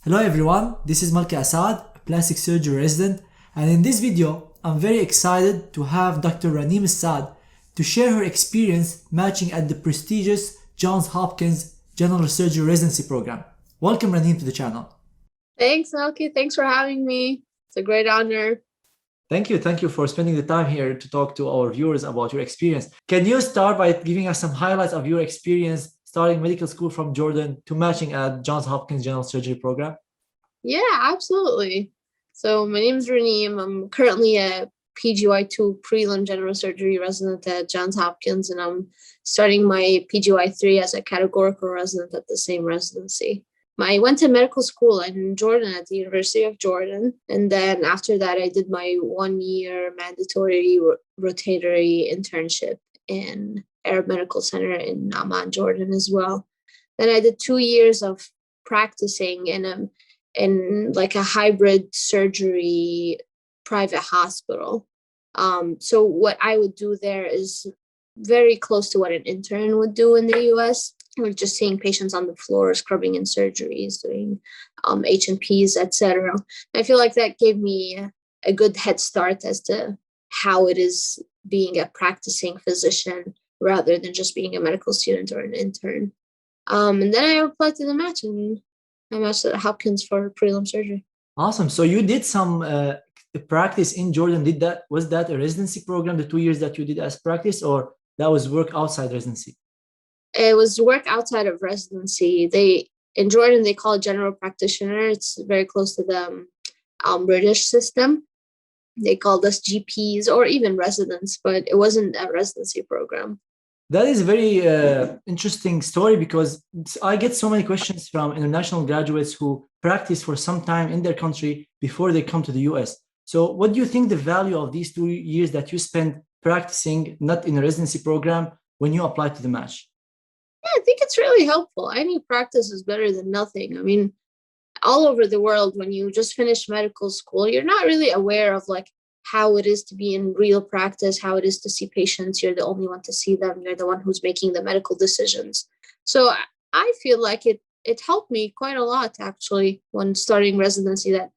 Hello everyone, this is Ranim Alsaad, a plastic surgery resident, and in this video, I'm very excited to have Dr. Ranim Alsaad to share her experience matching at the prestigious Johns Hopkins General Surgery residency program. Welcome Ranim to the channel. Thanks, Malky. Thanks for having me. It's a great honor. Thank you for spending the time here to talk to our viewers about your experience. Can you start by giving us some highlights of your experience starting medical school from Jordan to matching at Johns Hopkins General Surgery program? Yeah, absolutely. So my name is Ranim. I'm currently a PGY2 prelim general surgery resident at Johns Hopkins, and I'm starting my PGY3 as a categorical resident at the same residency. I went to medical school in Jordan at the University of Jordan. And then after that, I did my 1-year mandatory rotatory internship in Arab Medical Center in Amman, Jordan as well. Then I did 2 years of practicing in like a hybrid surgery private hospital. So what I would do there is very close to what an intern would do in the US. We're just seeing patients on the floor, scrubbing in surgeries, doing H&Ps, etc. I feel like that gave me a good head start as to how it is being a practicing physician rather than just being a medical student or an intern. And then I applied to the match, and I matched at Hopkins for prelim surgery. Awesome. So you did some practice in Jordan. Was that a residency program, the 2 years that you did as practice, or that was work outside residency? It was work outside of residency. In Jordan, they call it general practitioner. It's very close to the British system. They called us GPs or even residents, but it wasn't a residency program. That is a very interesting story, because I get so many questions from international graduates who practice for some time in their country before they come to the US. So what do you think the value of these 2 years that you spent practicing, not in a residency program, when you apply to the match? I think it's really helpful. Any practice is better than nothing. I mean, all over the world, when you just finish medical school, you're not really aware of like how it is to be in real practice, how it is to see patients. You're the only one to see them. You're the one who's making the medical decisions. So I feel like it helped me quite a lot, actually, when starting residency, that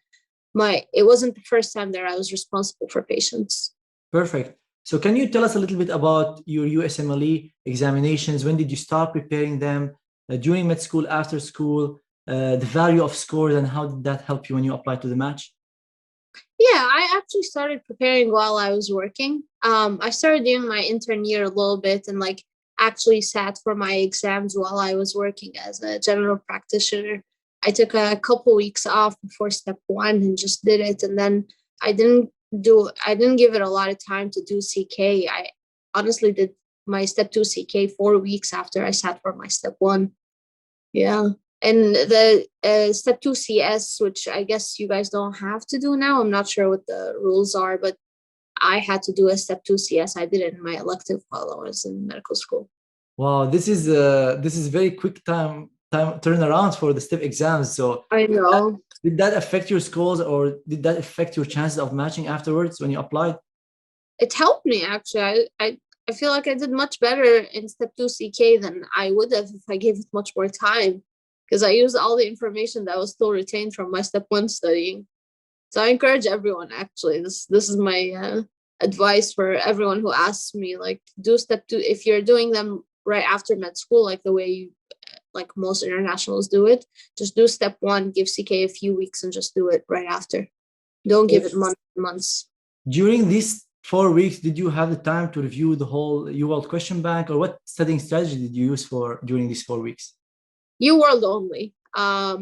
it wasn't the first time that I was responsible for patients. Perfect. So can you tell us a little bit about your USMLE examinations? When did you start preparing them? During med school, after school, the value of scores, and how did that help you when you applied to the match? Yeah, I actually started preparing while I was working. I started doing my intern year a little bit and like actually sat for my exams while I was working as a general practitioner. I took a couple weeks off before step 1 and just did it. And then I didn't give it a lot of time to do CK. I honestly did my step 2 CK 4 weeks after I sat for my step 1. Yeah. And the step 2 CS, which I guess you guys don't have to do now. I'm not sure what the rules are, but I had to do a step 2 CS. I did it in my elective while I was in medical school. Wow, this is very quick time turnaround for the step exams. So I know. Did that affect your scores, or did that affect your chances of matching afterwards when you applied? It helped me, actually. I feel like I did much better in step 2 CK than I would have if I gave it much more time, because I used all the information that was still retained from my step 1 studying. So I encourage everyone, actually. This is my advice for everyone who asks me, like, do step 2 if you're doing them right after med school, like the way like most internationals do it. Just do step 1, give CK a few weeks, and just do it right after. Don't give it months. During these 4 weeks, did you have the time to review the whole UWorld question bank, or what studying strategy did you use during these 4 weeks? UWorld only. I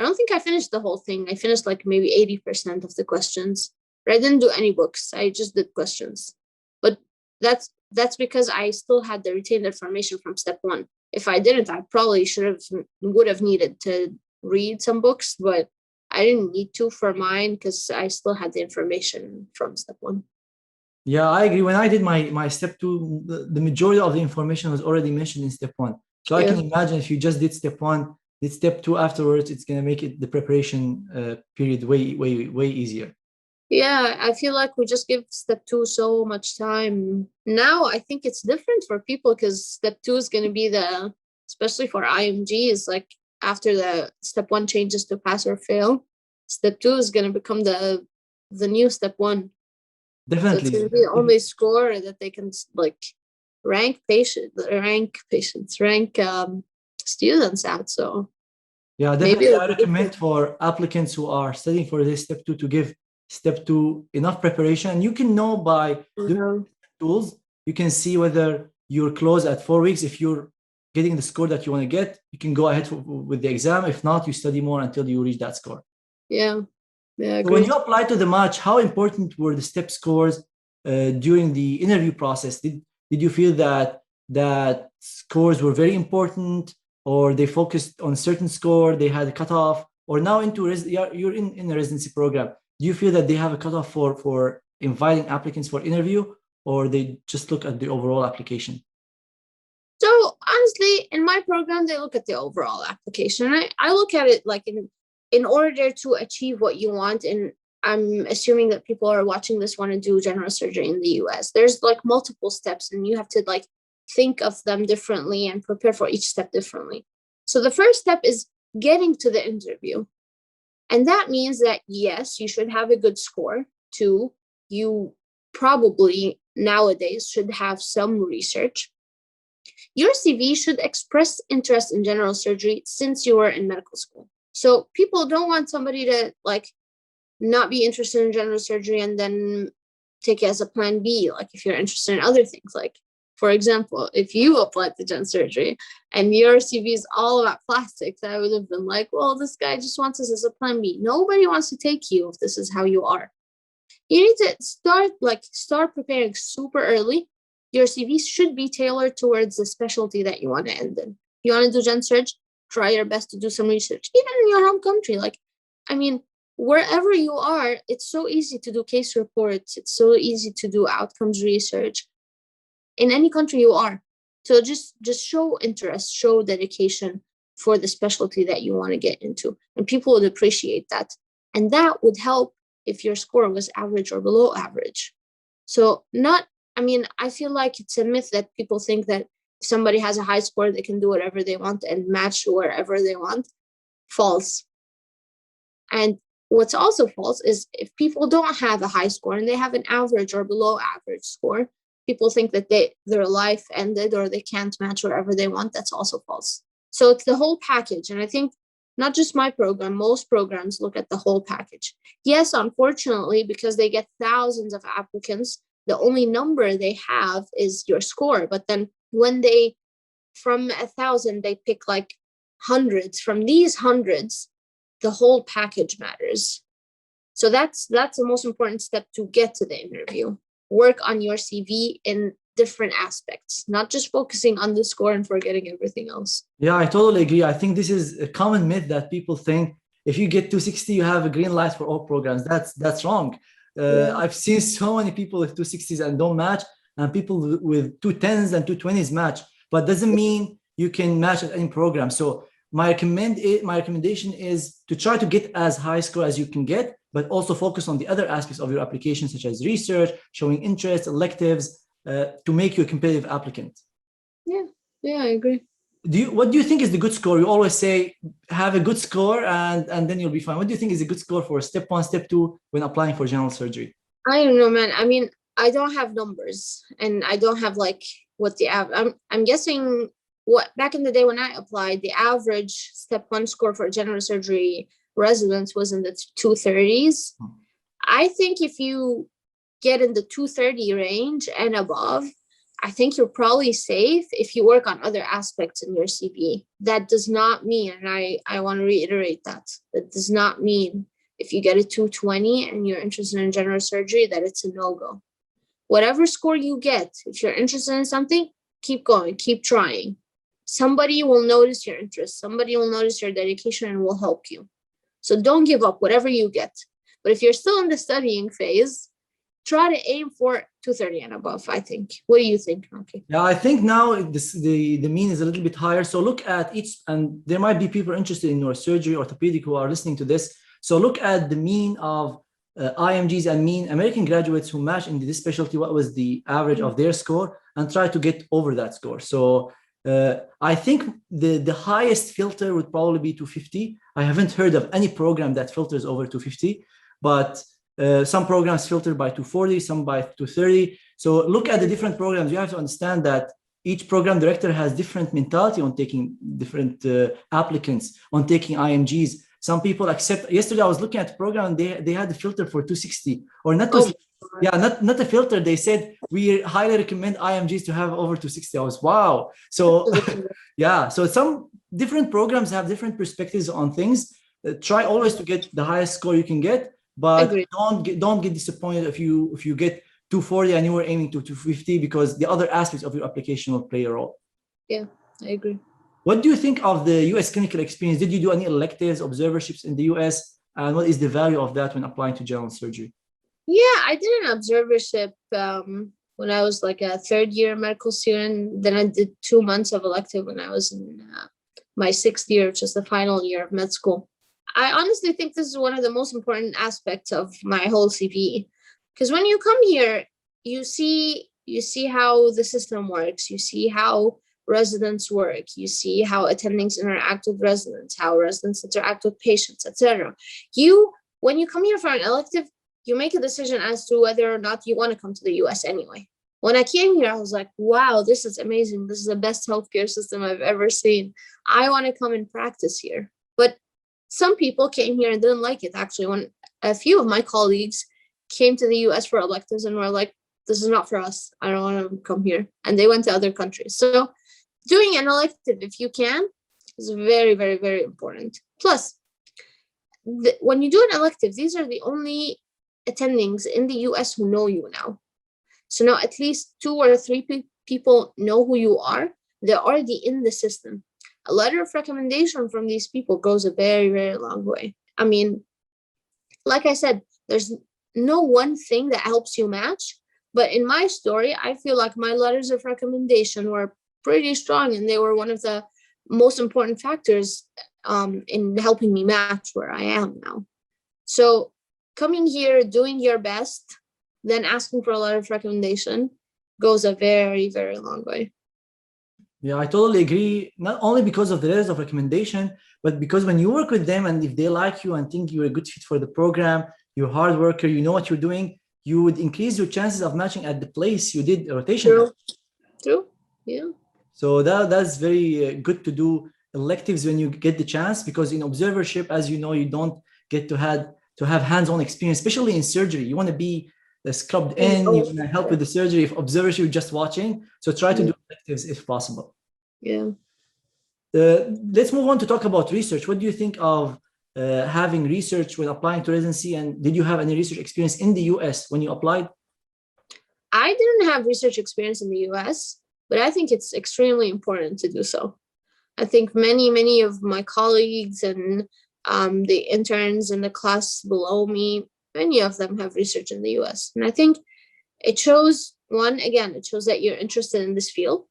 don't think I finished the whole thing. I finished like maybe 80% of the questions, but I didn't do any books. I just did questions. But that's because I still had the retained information from step 1. If I didn't, I probably would have needed to read some books, but I didn't need to for mine because I still had the information from step 1. Yeah, I agree. When I did my step 2, the majority of the information was already mentioned in step 1. So I can imagine if you just did step 1, did step 2 afterwards, it's going to make the preparation period way easier. Yeah, I feel like we just give step 2 so much time. Now I think it's different for people because step 2 is going to be especially for IMGs, like after the step 1 changes to pass or fail, step 2 is going to become the new step 1. Definitely. So it's going to be the only score that they can like rank students at. So yeah, definitely. I recommend for applicants who are studying for this step 2 to give step 2 enough preparation. And you can know by doing tools, you can see whether you're close at 4 weeks. If you're getting the score that you want to get, you can go ahead with the exam. If not, you study more until you reach that score. Yeah. Yeah. So when you applied to the match, how important were the step scores during the interview process? Did you feel that scores were very important, or they focused on a certain score, they had a cutoff, or now you're in a residency program? Do you feel that they have a cutoff for inviting applicants for interview, or they just look at the overall application? So honestly, in my program, they look at the overall application. I look at it like in order to achieve what you want, and I'm assuming that people are watching this want to do general surgery in the US. There's like multiple steps, and you have to like think of them differently and prepare for each step differently. So the first step is getting to the interview. And that means that, yes, you should have a good score. 2, you probably nowadays should have some research. Your CV should express interest in general surgery since you were in medical school. So people don't want somebody to like not be interested in general surgery and then take it as a plan B. Like if you're interested in other things, like for example, if you applied to gen surgery and your CV is all about plastics, I would have been like, well, this guy just wants us as a plan B. Nobody wants to take you if this is how you are. You need to start preparing super early. Your CV should be tailored towards the specialty that you want to end in. You want to do gen surg, try your best to do some research, even in your home country. Like, I mean, wherever you are, it's so easy to do case reports. It's so easy to do outcomes research in any country you are. So just show interest, show dedication for the specialty that you want to get into. And people would appreciate that. And that would help if your score was average or below average. So I feel like it's a myth that people think that if somebody has a high score, they can do whatever they want and match wherever they want. False. And what's also false is if people don't have a high score and they have an average or below average score, people think that their life ended or they can't match wherever they want. That's also false. So it's the whole package. And I think not just my program, most programs look at the whole package. Yes, unfortunately, because they get thousands of applicants, the only number they have is your score. But then when from 1,000, they pick like hundreds. From these hundreds, the whole package matters. So that's the most important step to get to the interview. Work on your CV in different aspects, not just focusing on the score and forgetting everything else. Yeah, I totally agree. I think this is a common myth that people think if you get 260, you have a green light for all programs. That's wrong. I've seen so many people with 260s and don't match, and people with 210s and 220s match, but doesn't mean you can match at any program. So my recommendation is to try to get as high score as you can get, but also focus on the other aspects of your application, such as research, showing interest, electives, to make you a competitive applicant. Yeah, I agree. What do you think is the good score? You always say have a good score and then you'll be fine. What do you think is a good score for step 1, step 2 when applying for general surgery? I don't know, man. I mean, I don't have numbers and I don't have like what the average. I'm guessing what back in the day when I applied, the average step 1 score for general surgery residents was in the 230s. I think if you get in the 230 range and above, I think you're probably safe if you work on other aspects in your CV. That does not mean, and I want to reiterate that does not mean if you get a 220 and you're interested in general surgery that it's a no-go. Whatever score you get, if you're interested in something, keep going, keep trying. Somebody will notice your interest. Somebody will notice your dedication and will help you. So don't give up whatever you get. But if you're still in the studying phase, try to aim for 230 and above, I think. What do you think? Okay. Yeah, I think now the mean is a little bit higher. So look at each, and there might be people interested in neurosurgery, orthopedic who are listening to this. So look at the mean of IMGs and mean American graduates who match in this specialty. What was the average of their score? And try to get over that score. So I think the highest filter would probably be 250. I haven't heard of any program that filters over 250, but some programs filter by 240, some by 230. So look at the different programs. You have to understand that each program director has different mentality on taking different applicants, on taking IMGs. Some people accept. Yesterday, I was looking at the program, and they had a filter for 260 or not 260. Yeah, not a filter. They said we highly recommend IMGs to have over 260. I was wow. So yeah, so some different programs have different perspectives on things. Try always to get the highest score you can get, but don't get disappointed if you get 240 and you were aiming to 250, because the other aspects of your application will play a role. Yeah, I agree. What do you think of the US clinical experience? Did you do any electives, observerships in the US? And what is the value of that when applying to general surgery? Yeah, I did an observership when I was like a third year medical student. Then I did 2 months of elective when I was in my 6th year, which is the final year of med school. I honestly think this is one of the most important aspects of my whole CV. Because when you come here, you see how the system works. You see how residents work. You see how attendings interact with residents, how residents interact with patients, etc. When you come here for an elective, you make a decision as to whether or not you want to come to the US anyway. When I came here, I was like, wow, this is amazing. This is the best healthcare system I've ever seen. I want to come and practice here. But some people came here and didn't like it. Actually, when a few of my colleagues came to the US for electives and were like, this is not for us. I don't want to come here. And they went to other countries. So doing an elective, if you can, is very, very, very important. Plus, when you do an elective, these are the only attendings in the US who know you now. So now at least 2 or 3 people know who you are. They're already in the system. A letter of recommendation from these people goes a very, very long way. I mean, like I said, there's no one thing that helps you match. But in my story, I feel like my letters of recommendation were pretty strong, and they were one of the most important factors in helping me match where I am now. So coming here, doing your best, then asking for a letter of recommendation goes a very, very long way. Yeah, I totally agree. Not only because of the letters of recommendation, but because when you work with them and if they like you and think you're a good fit for the program, you're a hard worker, you know what you're doing, you would increase your chances of matching at the place you did a rotation. True. Yeah. So that's very good to do electives when you get the chance, because in observership, as you know, you don't get to have hands-on experience, especially in surgery. You want to be scrubbed in, you want to help with the surgery. If observership, you're just watching. So try to do electives if possible. Yeah. Let's move on to talk about research. What do you think of having research when applying to residency? And did you have any research experience in the US when you applied? I didn't have research experience in the US, but I think it's extremely important to do so. I think many of my colleagues and the interns in the class below me, many of them have research in the US. And I think it shows, it shows that you're interested in this field.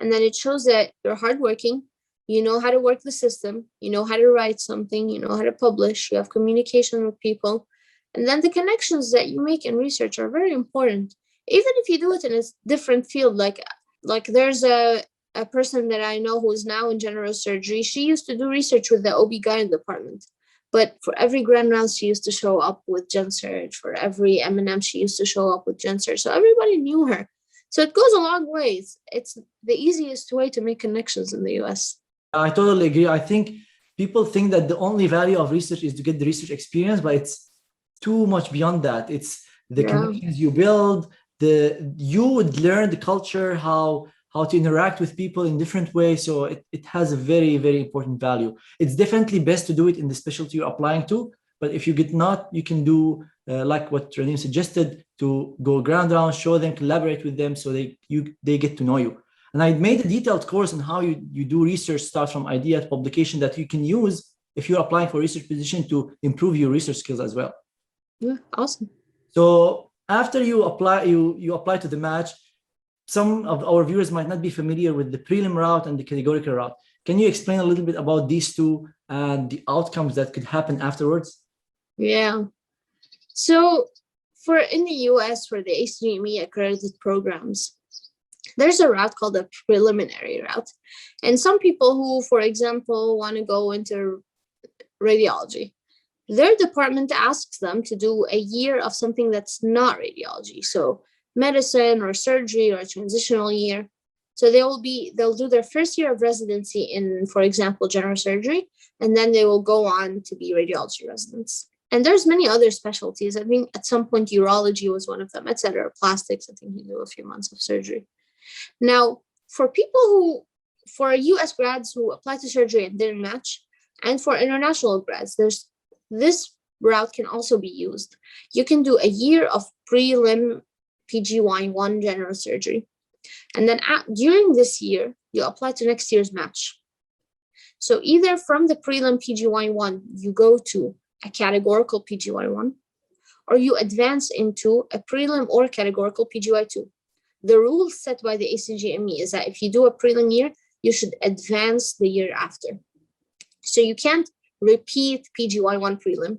And then it shows that you're hardworking, you know how to work the system, you know how to write something, you know how to publish, you have communication with people. And then the connections that you make in research are very important. Even if you do it in a different field, like there's a person that I know who is now in general surgery. She used to do research with the OB-GYN department. But for every grand round, she used to show up with Gen Surg. For every M&M, she used to show up with Gen Surg. So everybody knew her. So it goes a long way. It's the easiest way to make connections in the US. I totally agree. I think people think that the only value of research is to get the research experience, but it's too much beyond that. It's the connections you build, you would learn the culture, how to interact with people in different ways. So it has a very, very important value. It's definitely best to do it in the specialty you're applying to. But if you get not, you can do like what Ranim suggested, to go ground round, show them, collaborate with them so they get to know you. And I made a detailed course on how you do research, start from idea to publication, that you can use if you're applying for a research position to improve your research skills as well. Yeah, awesome. So after you apply to the match, some of our viewers might not be familiar with the prelim route and the categorical route. Can you explain a little bit about these two and the outcomes that could happen afterwards? Yeah. So in the US, for the ACGME accredited programs, There's a route called a preliminary route. And some people who, for example, want to go into radiology, their department asks them to do a year of something that's not radiology. So medicine or surgery or a transitional year. So they'll do their first year of residency in, for example, general surgery, and then they will go on to be radiology residents. And there's many other specialties. I think at some point urology was one of them, etc. Plastics, I think you do a few months of surgery. Now, for US grads who apply to surgery and didn't match, and for international grads, this route can also be used. You can do a year of prelim PGY1 general surgery. And then during this year, you apply to next year's match. So either from the prelim PGY1, you go to a categorical PGY1, or you advance into a prelim or categorical PGY2. The rule set by the ACGME is that if you do a prelim year, you should advance the year after. So you can't repeat PGY1 prelim.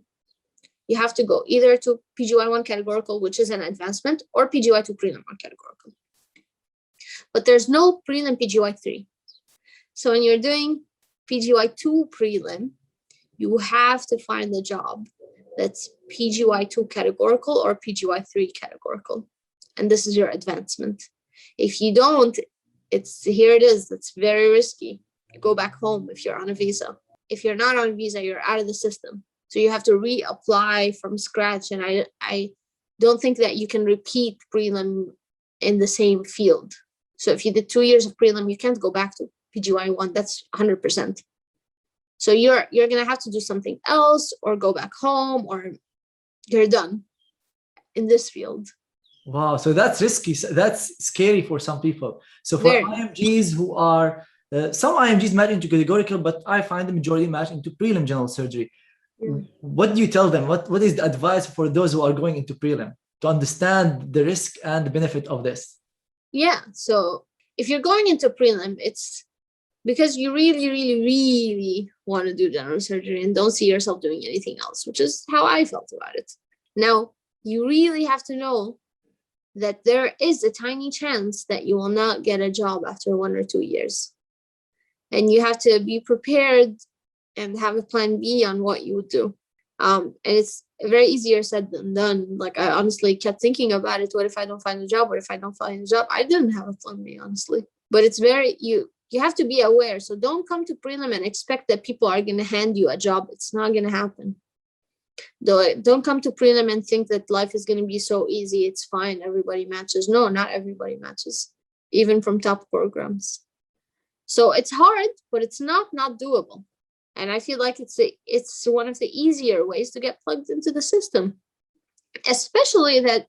You have to go either to PGY1 categorical, which is an advancement, or PGY2 prelim or categorical. But there's no prelim PGY3. So when you're doing PGY2 prelim, you have to find a job that's PGY2 categorical or PGY3 categorical. And this is your advancement. If you don't, here it is. It's very risky. You go back home if you're on a visa. If you're not on a visa, you're out of the system. So you have to reapply from scratch. And I don't think that you can repeat prelim in the same field. So if you did 2 years of prelim, you can't go back to PGY1. That's 100%. So you're going to have to do something else or go back home, or you're done in this field. Wow. So that's risky. That's scary for some people. So for IMGs who are, some IMGs match into categorical, but I find the majority match into prelim general surgery. Yeah. What do you tell them? What is the advice for those who are going into prelim to understand the risk and the benefit of this? Yeah. So if you're going into prelim, it's because you really, really, really want to do general surgery and don't see yourself doing anything else, which is how I felt about it. Now, you really have to know that there is a tiny chance that you will not get a job after 1 or 2 years. And you have to be prepared and have a plan B on what you would do. And it's very easier said than done. Like, I honestly kept thinking about it. What if I don't find a job? What if I don't find a job? I didn't have a plan B, honestly. But it's you have to be aware. So don't come to prelim and expect that people are going to hand you a job. It's not going to happen. Don't come to prelim and think that life is going to be so easy. It's fine. Everybody matches. No, not everybody matches, even from top programs. So it's hard, but it's not doable. And I feel like it's one of the easier ways to get plugged into the system, especially that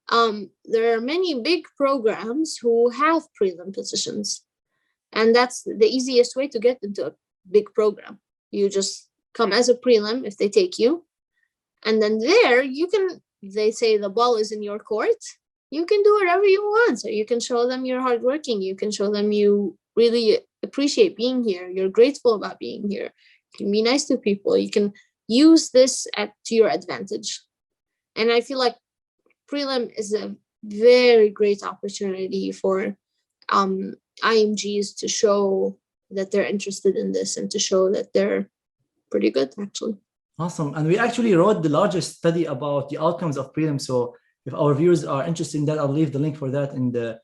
there are many big programs who have prelim positions. And that's the easiest way to get into a big program. You just come as a prelim if they take you. And then there they say the ball is in your court. You can do whatever you want. So you can show them you're hardworking. You can show them you really appreciate being here. You're grateful about being here. You can be nice to people. You can use this to your advantage. And I feel like prelim is a very great opportunity for IMGs to show that they're interested in this and to show that they're pretty good, actually. Awesome. And we actually wrote the largest study about the outcomes of prelim. So if our viewers are interested in that, I'll leave the link for that in the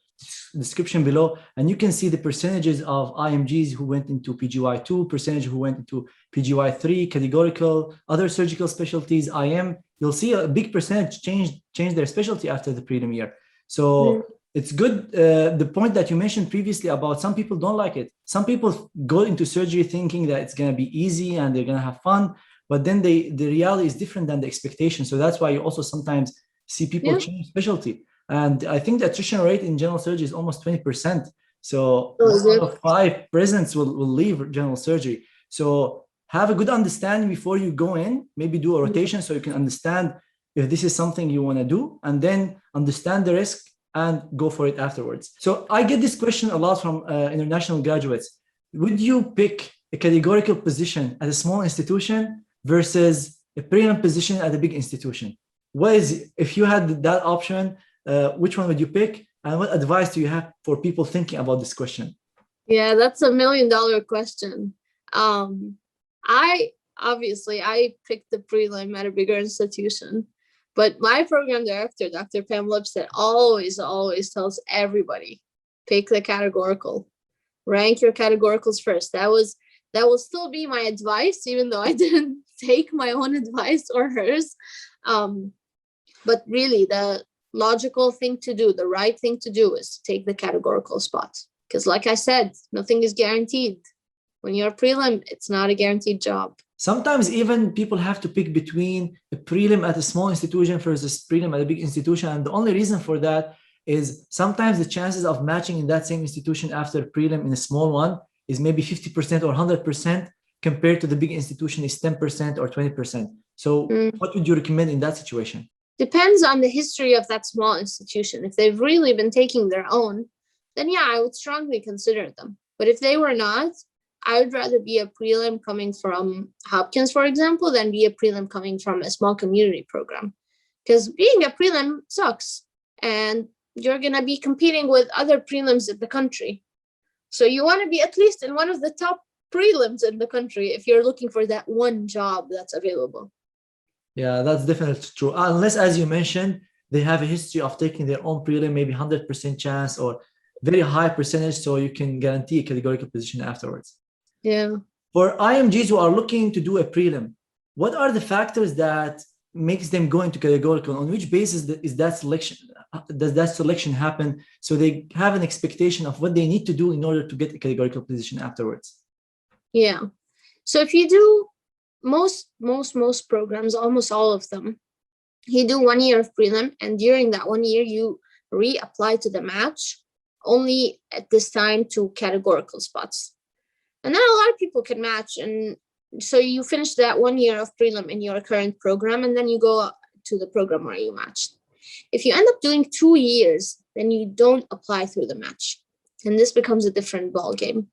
description below. And you can see the percentages of IMGs who went into PGY2, percentage who went into PGY3, categorical, other surgical specialties, IM. You'll see a big percentage change their specialty after the prelim year. So it's good. The point that you mentioned previously about some people don't like it. Some people go into surgery thinking that it's going to be easy and they're going to have fun, but then the reality is different than the expectation. So that's why you also sometimes see people change specialty. And I think the attrition rate in general surgery is almost 20%. So out of 5 residents will leave general surgery. So have a good understanding before you go in, maybe do a rotation so you can understand if this is something you want to do, and then understand the risk and go for it afterwards. So I get this question a lot from international graduates. Would you pick a categorical position at a small institution versus a prelim position at a big institution? If you had that option, which one would you pick? And what advice do you have for people thinking about this question? Yeah, that's $1 million question. I picked the prelim at a bigger institution, but my program director, Dr. Pam Lipstead, always tells everybody, pick the categorical, rank your categoricals first. That will still be my advice, even though I didn't take my own advice or hers. But really, the logical thing to do, the right thing to do, is to take the categorical spot. Because like I said, nothing is guaranteed. When you're a prelim, it's not a guaranteed job. Sometimes even people have to pick between a prelim at a small institution versus prelim at a big institution. And the only reason for that is sometimes the chances of matching in that same institution after prelim in a small one is maybe 50% or 100% compared to the big institution is 10% or 20%. So what would you recommend in that situation? Depends on the history of that small institution. If they've really been taking their own, then yeah, I would strongly consider them. But if they were not, I would rather be a prelim coming from Hopkins, for example, than be a prelim coming from a small community program. Because being a prelim sucks, and you're going to be competing with other prelims in the country. So you want to be at least in one of the top prelims in the country if you're looking for that one job that's available. Yeah, that's definitely true. Unless, as you mentioned, they have a history of taking their own prelim, maybe 100% chance or very high percentage, so you can guarantee a categorical position afterwards. Yeah. For IMGs who are looking to do a prelim, what are the factors that makes them go into categorical? On which basis is that selection? Does that selection happen? So they have an expectation of what they need to do in order to get a categorical position afterwards. Yeah. So if you do most programs, almost all of them, you do 1 year of prelim, and during that 1 year you reapply to the match, only at this time to categorical spots. And then a lot of people can match, and so you finish that 1 year of prelim in your current program, and then you go to the program where you matched. If you end up doing 2 years, then you don't apply through the match, and this becomes a different ballgame.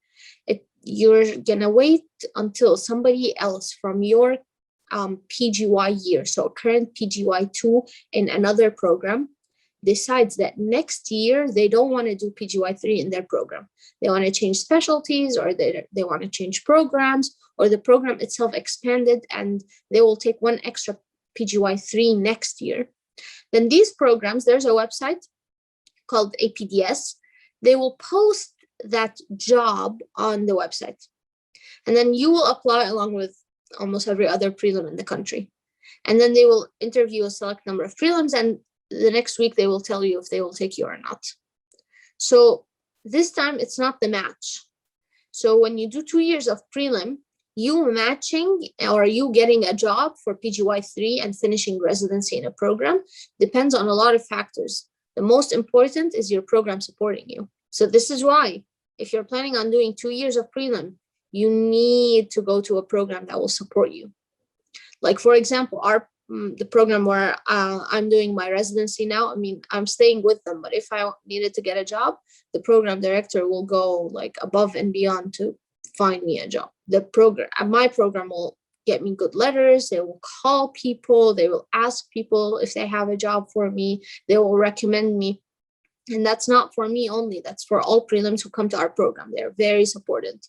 You're gonna wait until somebody else from your PGY year, so current PGY 2 in another program, decides that next year they don't want to do PGY 3 in their program. They want to change specialties, or they want to change programs, or the program itself expanded and they will take one extra PGY 3 next year. Then these programs, there's a website called APDS. They will post that job on the website, and then you will apply along with almost every other prelim in the country, and then they will interview a select number of prelims, and the next week they will tell you if they will take you or not. So this time it's not the match. So when you do 2 years of prelim, you matching or you getting a job for PGY 3 and finishing residency in a program depends on a lot of factors. The most important is your program supporting you. So this is why, if you're planning on doing 2 years of prelim, you need to go to a program that will support you. Like, for example, the program where I'm doing my residency now, I mean, I'm staying with them, but if I needed to get a job, the program director will go like above and beyond to find me a job. My program will get me good letters. They will call people. They will ask people if they have a job for me. They will recommend me. And that's not for me only. That's for all prelims who come to our program. They're very supported.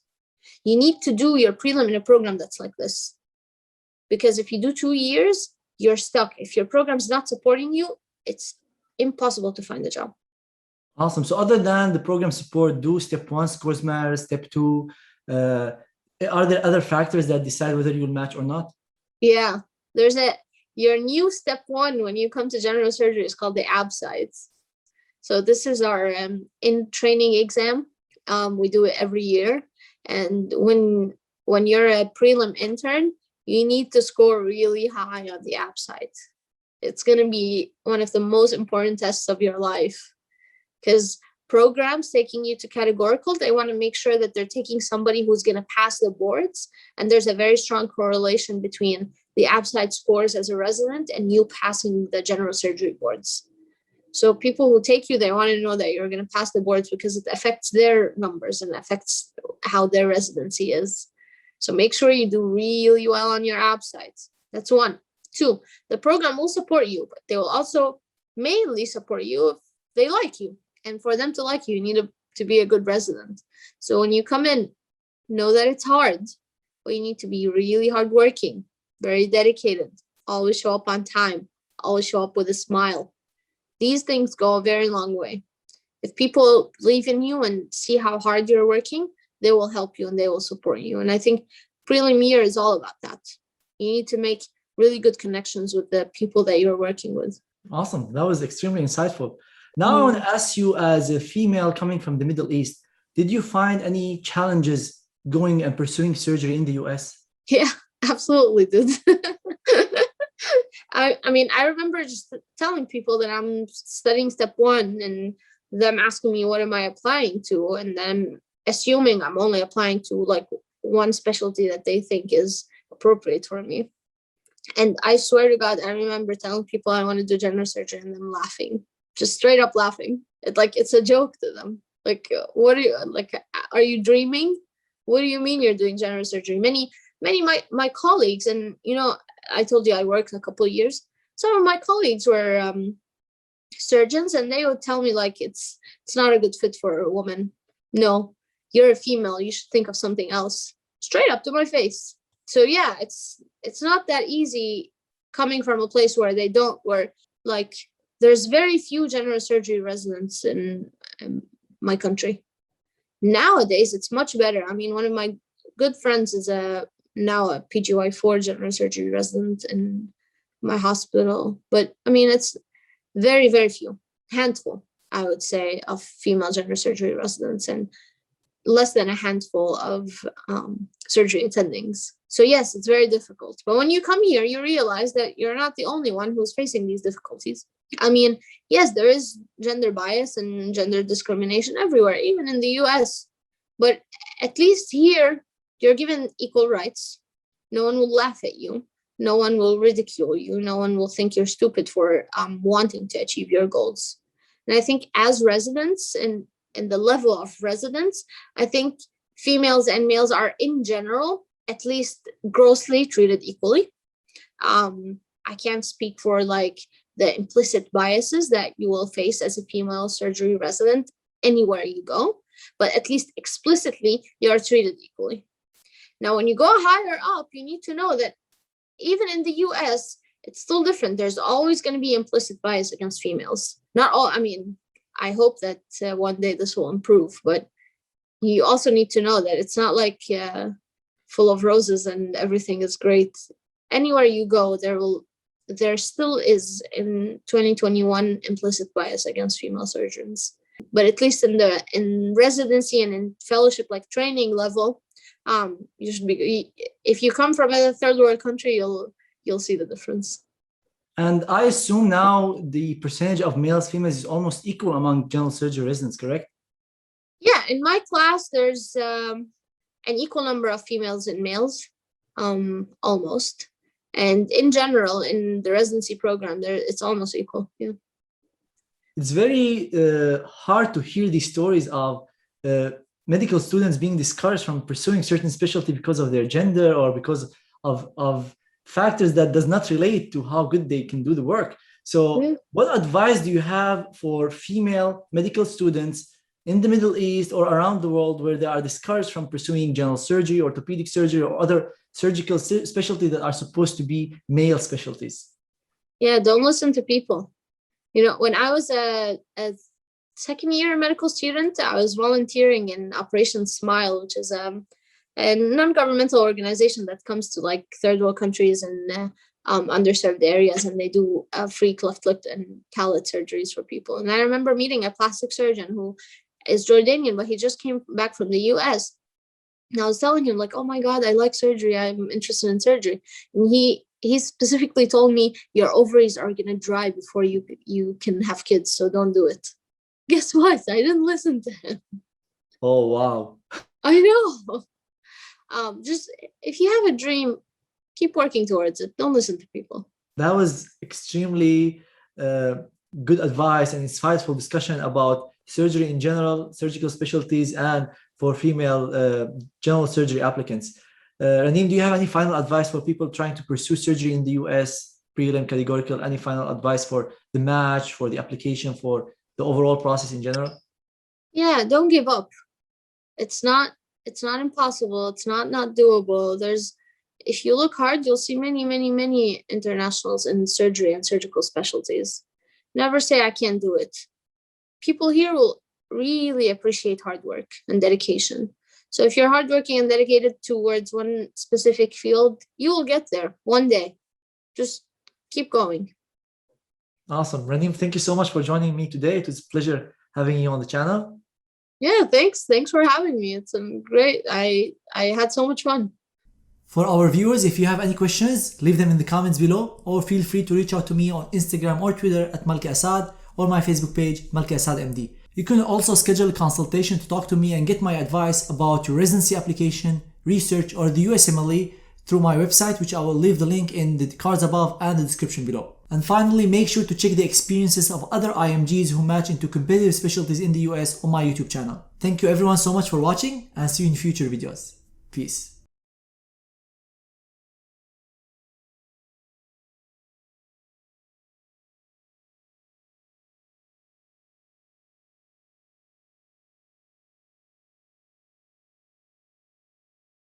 You need to do your prelim in a program that's like this. Because if you do 2 years, you're stuck. If your program's not supporting you, it's impossible to find a job. Awesome. So other than the program support, do step 1 scores matter, step 2, are there other factors that decide whether you'll match or not? Yeah, your new step 1 when you come to general surgery is called the ABSIDES. So this is our in-training exam. We do it every year. And when you're a prelim intern, you need to score really high on the ABSIDES. It's going to be one of the most important tests of your life, because programs taking you to categorical, they want to make sure that they're taking somebody who's going to pass the boards. And there's a very strong correlation between the ABSIDES scores as a resident and you passing the general surgery boards. So people who take you, they want to know that you're going to pass the boards because it affects their numbers and affects how their residency is. So make sure you do really well on your ABSIDES. That's 1. 2, the program will support you, but they will also mainly support you if they like you. And for them to like you, you need to be a good resident. So when you come in, know that it's hard, but you need to be really hardworking, very dedicated, always show up on time, always show up with a smile. These things go a very long way. If people believe in you and see how hard you're working, they will help you and they will support you. And I think prelim year is all about that. You need to make really good connections with the people that you're working with. Awesome. That was extremely insightful. Now I want to ask you, as a female coming from the Middle East, did you find any challenges going and pursuing surgery in the US? Yeah, absolutely did. I mean, I remember just telling people that I'm studying step 1 and them asking me, what am I applying to? And then assuming I'm only applying to like one specialty that they think is appropriate for me. And I swear to God, I remember telling people I want to do general surgery and them laughing, just straight up laughing. It's a joke to them. Like, what are you, like, are you dreaming? What do you mean you're doing general surgery? Many my colleagues, and you know, I told you I worked a couple of years. Some of my colleagues were surgeons, and they would tell me like it's not a good fit for a woman. No, you're a female. You should think of something else. Straight up to my face. So yeah, it's not that easy coming from a place where there's very few general surgery residents in my country. Nowadays, it's much better. I mean, one of my good friends is now a PGY4 general surgery resident in my hospital. But I mean, it's very, very few, handful, I would say, of female general surgery residents and less than a handful of surgery attendings. So yes, it's very difficult. But when you come here, you realize that you're not the only one who's facing these difficulties. I mean, yes, there is gender bias and gender discrimination everywhere, even in the US. But at least here, you're given equal rights. No one will laugh at you. No one will ridicule you. No one will think you're stupid for wanting to achieve your goals. And I think as residents and the level of residents, I think females and males are in general at least grossly treated equally. I can't speak for like the implicit biases that you will face as a female surgery resident anywhere you go, but at least explicitly you are treated equally. Now, when you go higher up, you need to know that even in the US, it's still different. There's always going to be implicit bias against females. Not all, I mean, I hope that one day this will improve, but you also need to know that it's not like full of roses and everything is great. Anywhere you go, there still is in 2021 implicit bias against female surgeons. But at least in residency and in fellowship like training level, you should be. If you come from a third world country, you'll see the difference. And I assume now the percentage of males, females is almost equal among general surgery residents, correct? Yeah, in my class, there's an equal number of females and males, almost. And in general, in the residency program, it's almost equal. Yeah. It's very hard to hear these stories of medical students being discouraged from pursuing certain specialty because of their gender or because of factors that does not relate to how good they can do the work. So what advice do you have for female medical students in the Middle East or around the world where they are discouraged from pursuing general surgery, orthopedic surgery, or other surgical specialties that are supposed to be male specialties? Yeah, don't listen to people. You know, when I was a second year medical student, I was volunteering in Operation Smile, which is a non-governmental organization that comes to like third world countries and underserved areas, and they do free cleft lip and palate surgeries for people. And I remember meeting a plastic surgeon who is Jordanian, but he just came back from the US. And I was telling him like, oh my God, I like surgery. I'm interested in surgery. And he specifically told me, your ovaries are going to dry before you can have kids, so don't do it. Guess what? I didn't listen to him. Oh, wow. I know. Just if you have a dream, keep working towards it. Don't listen to people. That was extremely good advice and insightful discussion about surgery in general, surgical specialties, and for female general surgery applicants. Ranim, do you have any final advice for people trying to pursue surgery in the US, prelim, categorical? Any final advice for the match, for the application, for the overall process in general? Yeah, don't give up. It's not impossible. It's not doable. If you look hard, you'll see many internationals in surgery and surgical specialties. Never say I can't do it. People here will really appreciate hard work and dedication. So if you're hardworking and dedicated towards one specific field, you will get there one day. Just keep going. Awesome. Ranim, thank you so much for joining me today. It was a pleasure having you on the channel. Yeah, thanks. Thanks for having me. It's great. I had so much fun. For our viewers, if you have any questions, leave them in the comments below, or feel free to reach out to me on Instagram or Twitter at Malki Alsaad, or my Facebook page, Malki Alsaad MD. You can also schedule a consultation to talk to me and get my advice about your residency application, research, or the USMLE through my website, which I will leave the link in the cards above and the description below. And finally, make sure to check the experiences of other IMGs who match into competitive specialties in the US on my YouTube channel. Thank you everyone so much for watching, and see you in future videos. Peace.